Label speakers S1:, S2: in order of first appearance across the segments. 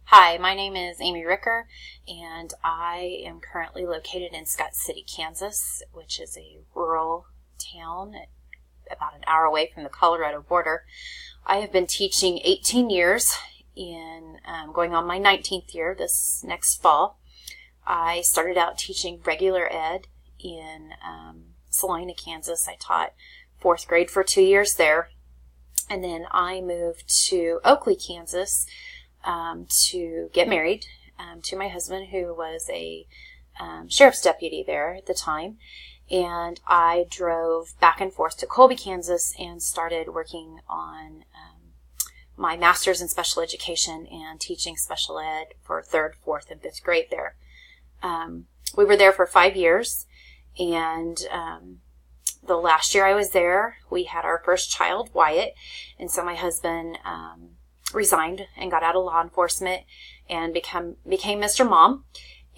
S1: Hi, my name is Amy Ricker, and I am currently located in Scott City, Kansas, which is a rural town about an hour away from the Colorado border. I have been teaching 18 years in going on my 19th year this next fall. I started out teaching regular ed in Salina, Kansas. I taught fourth grade for 2 years there, and then I moved to Oakley, Kansas to get married to my husband, who was a sheriff's deputy there at the time. And I drove back and forth to Colby, Kansas, and started working on my master's in special education and teaching special ed for 3rd, 4th, and 5th grade there. We were there for 5 years, and the last year I was there, we had our first child, Wyatt, and so my husband resigned and got out of law enforcement and became Mr. Mom.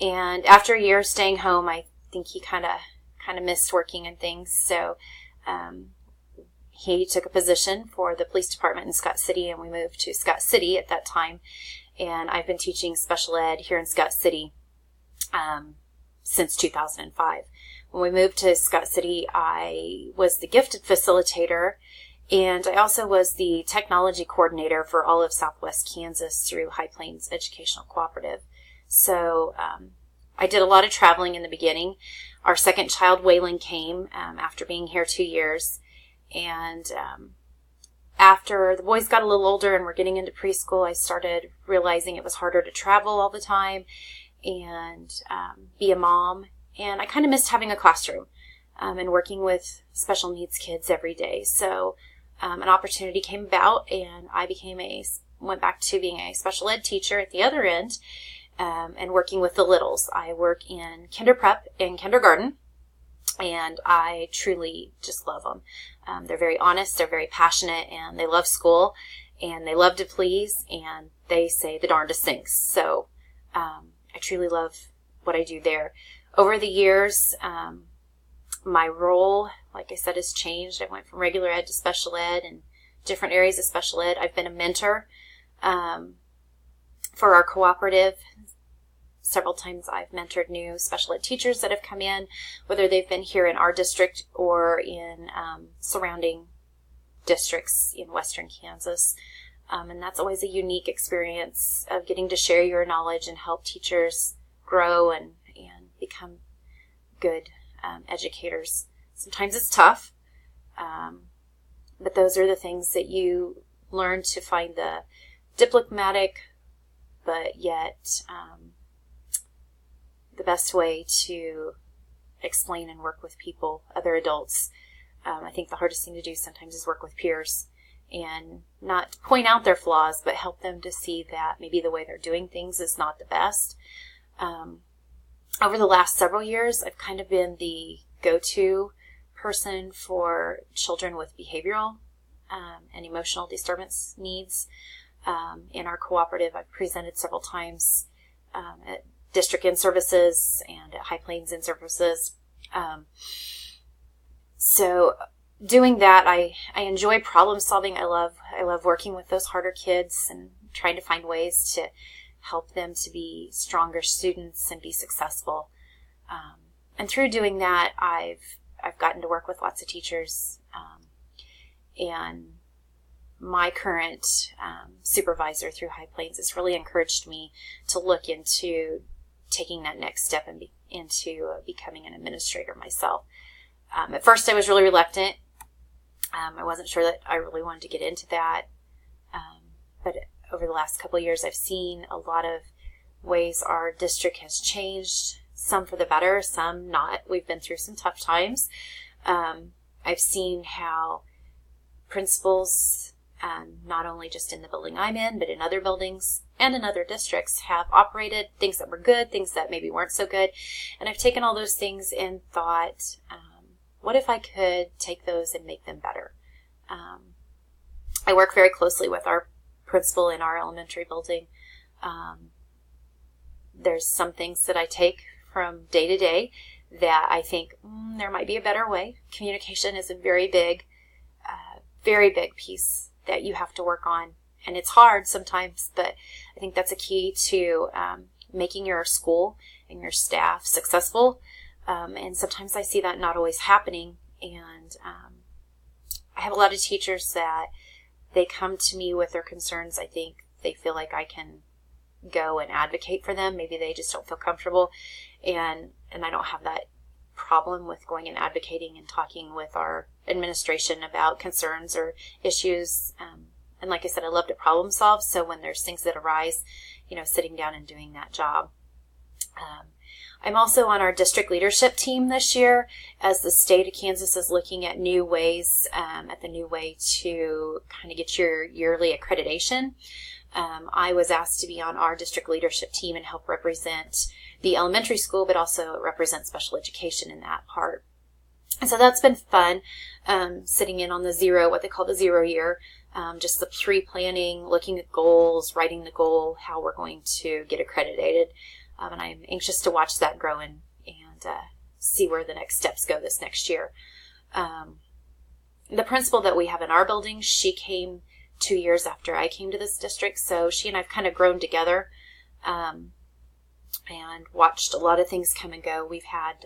S1: And after a year staying home, I think he kind of missed working and things. So he took a position for the police department in Scott City, and we moved to Scott City at that time. And I've been teaching special ed here in Scott City since 2005. When we moved to Scott City, I was the gifted facilitator, and I also was the technology coordinator for all of Southwest Kansas through High Plains Educational Cooperative. So I did a lot of traveling in the beginning. Our second child, Waylon, came after being here 2 years. And after the boys got a little older and were getting into preschool, I started realizing it was harder to travel all the time and be a mom. And I kind of missed having a classroom and working with special needs kids every day. So an opportunity came about, and I went back to being a special ed teacher at the other end and working with the littles. I work in kinder prep and kindergarten, and I truly just love them. They're very honest, they're very passionate, and they love school, and they love to please, and they say the darndest things. So I truly love what I do there. Over the years, my role, like I said, has changed. I went from regular ed to special ed and different areas of special ed. I've been a mentor for our cooperative. Several times I've mentored new special ed teachers that have come in, whether they've been here in our district or in surrounding districts in western Kansas. And that's always a unique experience of getting to share your knowledge and help teachers grow and become good educators. Sometimes it's tough, but those are the things that you learn to find the diplomatic, but yet the best way to explain and work with people, other adults. I think the hardest thing to do sometimes is work with peers and not point out their flaws, but help them to see that maybe the way they're doing things is not the best. Over the last several years, I've kind of been the go-to person for children with behavioral and emotional disturbance needs. In our cooperative, I've presented several times at District In Services and at High Plains In Services. So doing that, I enjoy problem solving. I love working with those harder kids and trying to find ways to help them to be stronger students and be successful. And through doing that, I've gotten to work with lots of teachers. And my current supervisor through High Plains has really encouraged me to look into taking that next step and into becoming an administrator myself. At first, I was really reluctant. I wasn't sure that I really wanted to get into that. But over the last couple of years, I've seen a lot of ways our district has changed, some for the better, some not. We've been through some tough times. I've seen how principals, not only just in the building I'm in, but in other buildings and in other districts, have operated, things that were good, things that maybe weren't so good. And I've taken all those things and thought, what if I could take those and make them better? I work very closely with our principal in our elementary building. There's some things that I take from day to day that I think there might be a better way. Communication is a very big piece that you have to work on and it's hard sometimes, but I think that's a key to making your school and your staff successful. And sometimes I see that not always happening. And I have a lot of teachers that they come to me with their concerns. I think they feel like I can go and advocate for them. Maybe they just don't feel comfortable. And I don't have that problem with going and advocating and talking with our administration about concerns or issues. And like I said, I love to problem solve. So when there's things that arise, sitting down and doing that job. I'm also on our district leadership team this year as the state of Kansas is looking at new ways, at the new way to kind of get your yearly accreditation. I was asked to be on our district leadership team and help represent the elementary school, but also represent special education in that part. And so that's been fun, sitting in on what they call the 0 year, just the pre-planning, looking at goals, writing the goal, how we're going to get accredited. And I'm anxious to watch that grow and see where the next steps go this next year. The principal that we have in our building, she came 2 years after I came to this district, so she and I've kind of grown together and watched a lot of things come and go. We've had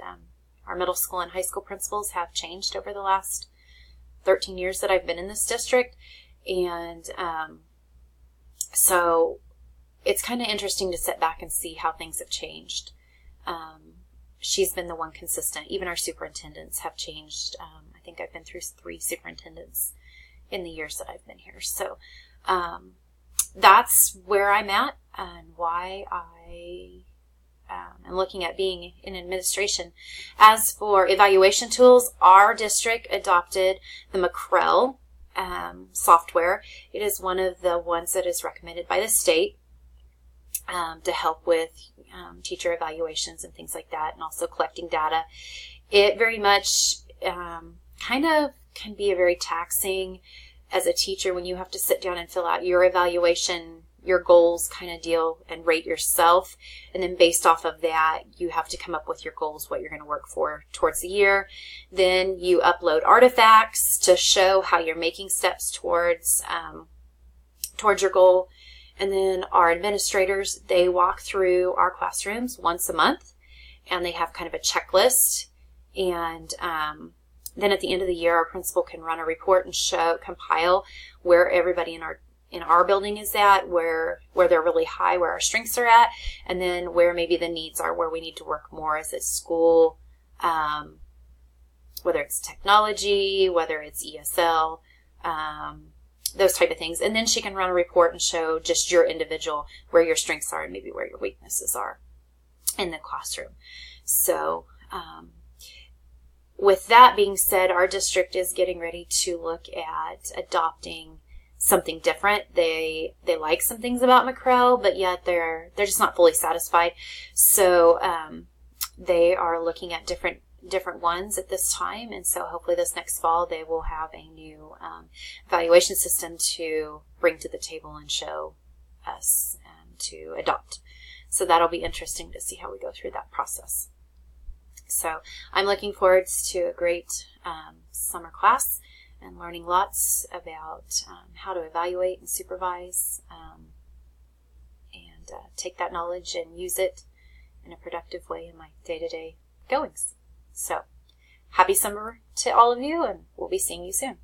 S1: our middle school and high school principals have changed over the last 13 years that I've been in this district, and so it's kind of interesting to sit back and see how things have changed. She's been the one consistent. Even our superintendents have changed. I think I've been through 3 superintendents in the years that I've been here. So that's where I'm at and why I am looking at being in administration. As for evaluation tools, our district adopted the McCrell software. It is one of the ones that is recommended by the state to help with teacher evaluations and things like that, and also collecting data. It very much kind of can be a very taxing as a teacher when you have to sit down and fill out your evaluation, your goals kind of deal, and rate yourself. And then based off of that, you have to come up with your goals, what you're going to work for towards the year. Then you upload artifacts to show how you're making steps towards your goal. And then our administrators, they walk through our classrooms once a month, and they have kind of a checklist. And then at the end of the year, our principal can run a report and compile where everybody in our building is at, where they're really high, where our strengths are at, and then where maybe the needs are, where we need to work more as a school, whether it's technology, whether it's ESL, those type of things. And then she can run a report and show just your individual, where your strengths are and maybe where your weaknesses are in the classroom. So with that being said, our district is getting ready to look at adopting something different. They like some things about McCrell, but yet they're just not fully satisfied. So they are looking at different ones at this time, and so hopefully this next fall they will have a new evaluation system to bring to the table and show us to adopt. So that'll be interesting to see how we go through that process. So I'm looking forward to a great summer class and learning lots about how to evaluate and supervise and take that knowledge and use it in a productive way in my day-to-day goings. So happy summer to all of you, and we'll be seeing you soon.